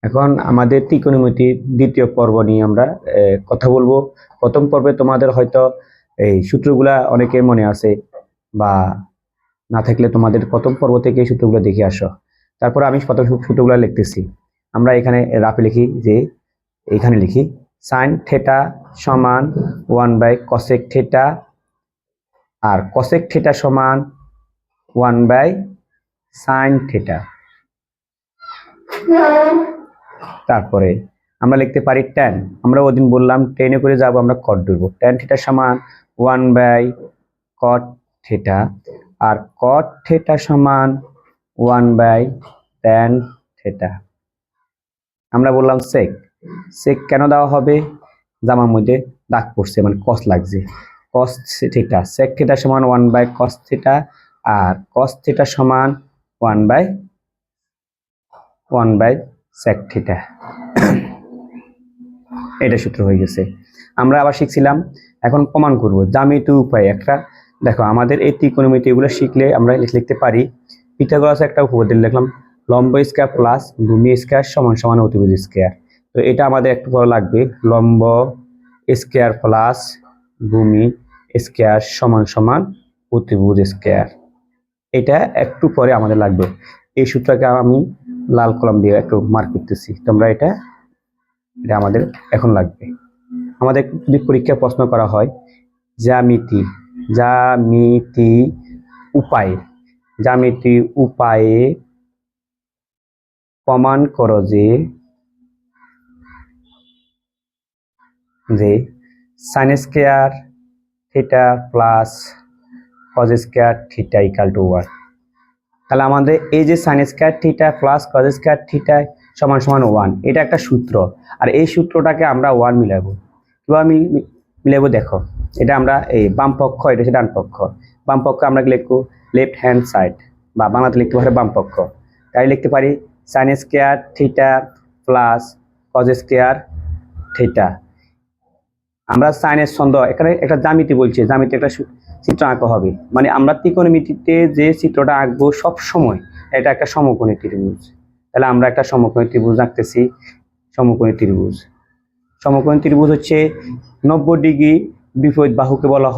এখন আমাদের ত্রিকোণমিতির দ্বিতীয় পর্ব নিয়ে আমরা কথা বলবো। প্রথম পর্বে তোমাদের হয়তো এই সূত্রগুলা অনেকের মনে আছে, বা না থাকলে তোমাদের প্রথম পর্ব থেকে এই সূত্রগুলো দেখে আসো। তারপর আমি প্রথম সূত্রগুলো লিখতেছি। আমরা এখানে রাফে লিখি, যে এখানে লিখি সাইন থিটা সমান 1 বাই কসেক থিটা, আর কসেক থিটা সমান 1 বাই সাইন থিটা। তারপরে আমরা লিখতে পারি ট্যান। আমরা ওদিন বললাম টেনে করে যাব, আমরা কট ধরবো। ট্যান থিটা সমান 1 বাই কট থিটা, আর কট থিটা সমান 1 বাই ট্যান থিটা। আমরা বললাম সেক। সেক কেন দেওয়া হবে? জামার মধ্যে দাগ পড়ছে, মানে কস লাগছে। কস থিটা, সেক থিটা সমান 1 বাই কস থিটা, আর কস থিটা সমান 1 বাই সেক থিটা। এটা সূত্র হয়ে গেছে। আমরা আবার শিখছিলাম, এখন প্রমাণ করব জ্যামিতীয় উপায় একটা। দেখো, আমাদের এই ত্রিকোণমিতি এগুলো শিখলে আমরা লিখতে পারি পিথাগোরাসের একটা উপপাদ্য লিখলাম, লম্ব স্কয়ার প্লাস ভূমি স্কয়ার সমান সমান অতিভুজ স্কয়ার। তো এটা আমাদের একটু পরে লাগবে, লম্ব স্কয়ার প্লাস ভূমি স্কয়ার সমান সমান অতিভুজ স্কয়ার। এটা একটু পরে আমাদের লাগবে। এই সূত্রটাকে আমি লাল কলম দিয়ে একটু মার্ক করতেছি, তোমরা এটা আমাদের এখন লাগবে। আমাদের যদি পরীক্ষায় প্রশ্ন করা হয় জ্যামিতি উপায়ে প্রমাণ করো যে sine square theta plus cos square theta equal to 1। তাহলে আমাদের এই যে sine square theta plus cos square theta সমান সমান 1, এটা একটা সূত্র। আর এই সূত্রটাকে আমরা 1 মিলাবো। কিভাবে মিলাবো দেখো, এটা আমরা এই বাম পক্ষ, এটা হচ্ছে ডান পক্ষ। বাম পক্ষ আমরা লিখবো লেফট হ্যান্ড সাইড, বা বাংলাতে লিখতে পারি বাম পক্ষ। তাই লিখতে পারি sine square theta plus cos square theta. আমরা সাইনের ছন্দ, এখানে একটা জ্যামিতি বলছে, জ্যামিতি একটা চিত্র আঁকা হবে, মানে আমরা ত্রিকোণমিতিতে যে চিত্রটা আঁকবো সব সময় এটা একটা সমকোণী ত্রিভুজ। তাহলে আমরা একটা সমকোণী ত্রিভুজ আঁকতেছি। সমকোণী ত্রিভুজ হচ্ছে 90 ডিগ্রি বিপরীত বাহুকে বলা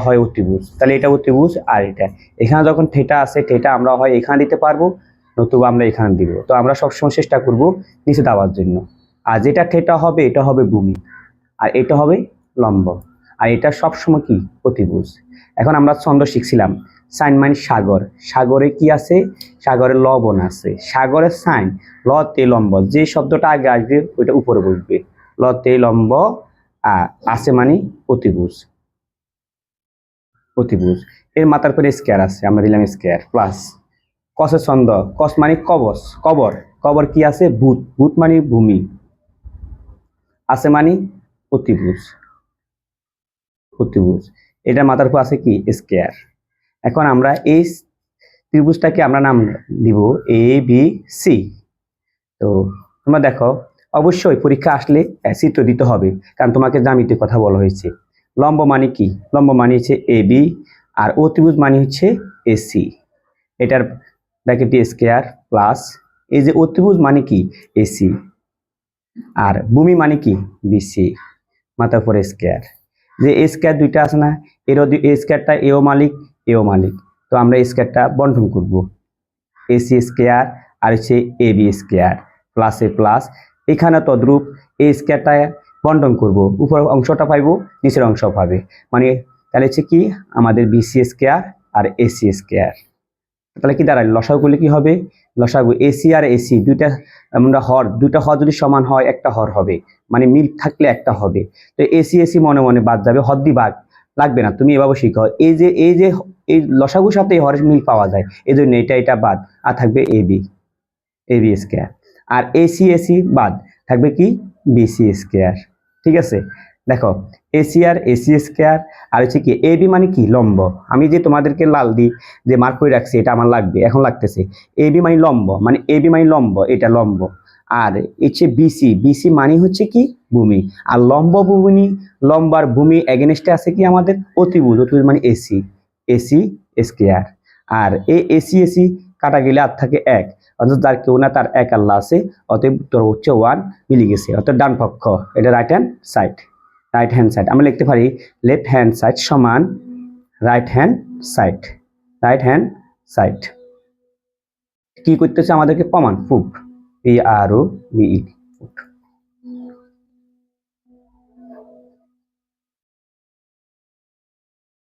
হয় অতিভুজ। তাহলে এটা অতিভুজ, আর এটা এখানে যখন থিটা আছে, থিটা আমরা হয় এখানে দিতে পারবো, নতুবা আমরা এখানে দিব। তো আমরা সবসময় চেষ্টা করব নিচে দেওয়ার জন্য। আর যেটা থিটা হবে এটা হবে ভূমি, আর এটা হবে লম্ব, আর এটা সবসময় কি অতিভুজ। এখন আমরা ছন্দ শিখছিলাম, সাইন মানে সাগর। সাগরে কি আছে? সাগরে লবণ আছে। সাগরের সাইন লতে লম্ব, যে শব্দটা আগে আসবে ওইটা উপরে বসবে। লতে লম্ব আছে মানে অতিভুজ। এর মাথার পরে স্কয়ার আছে, আমরা দিলাম স্কয়ার প্লাস কসের ছন্দ। কস মানে কবর কি আছে? ভূত মানে ভূমি, আছে মানে অতিভুজ। এটার মাথার উপর আছে কি? স্কয়ার। এখন আমরা এই ত্রিভুজটাকে আমরা নাম দিব এ বি সি। তো তোমরা দেখো, অবশ্যই পরীক্ষা আসলে চিত্র দিতে হবে, কারণ তোমাকে জ্যামিতির কথা বলা হয়েছে। লম্ব মানে কি? লম্ব মানে হচ্ছে এ বি, আর অতিভুজ মানে হচ্ছে এসি। এটার ব্র্যাকেটে স্কয়ার প্লাস এই যে অতিভুজ মানে কি? এসি, আর ভূমি মানে কি? বিসি, মাথার উপরে স্কয়ার। যে স্কয়ার দুইটা আছে না, এর স্কয়ারটা এও মালিক। তো আমরা স্কয়ারটা বন্টন করব, এসি স্কয়ার আর হচ্ছে A B square plus A plus. এখানে তদ্রূপ এই স্কয়ারটা বন্টন করব, উপরের অংশটা পাইব, নিচের অংশ পাবে। মানে তাহলে হচ্ছে কি আমাদের বিসি স্কয়ার আর এসি স্কয়ার। তাহলে কি দাঁড়ায়? লসাগু করলে কি হবে? লসাগু এসি আর এসি দুইটা হর যদি সমান হয় একটা হর হবে, মানে মিল থাকলে একটা হবে। তো এসি মনে মনে বাদ যাবে, হর দি বাদ লাগবে না। তুমি এভাবে শিখো, এই যে এই লসাগুর সাথে হরের মিল পাওয়া যায়, এই জন্য এটা বাদ, আর থাকবে এবি স্কয়ার। আর এসি বাদ, থাকবে কি? BC square. ঠিক আছে, দেখো এসি আর এসি স্কয়ার, আর হচ্ছে কি এবি মানে কি? লম্ব। আমি যে তোমাদেরকে লাল দি যে মার্ক করে রাখছি, এটা আমার লাগবে, এখন লাগতেছে। এবি মানে লম্ব, এটা লম্ব। আর হচ্ছে বিসি মানে হচ্ছে কি? ভূমি। আর লম্ব আর ভূমি এগেনস্টে আছে কি আমাদের? অতিভুজ মানে এসি স্কয়ার। আর এই এসি কাটা গেলে আর থাকে 1, অর্থাৎ যার কেউ না তার 1 আল্লাহ আছে, অতএব উত্তর হচ্ছে 1 মিলে গেছে, অর্থাৎ ডান পক্ষ, এটা right hand side. Right hand side আমরা লিখতে পারি লেফট হ্যান্ড সাইড সমান right hand side. Right hand side কি করতেছে আমাদেরকে প্রমাণ, প্রুফ, PROVE,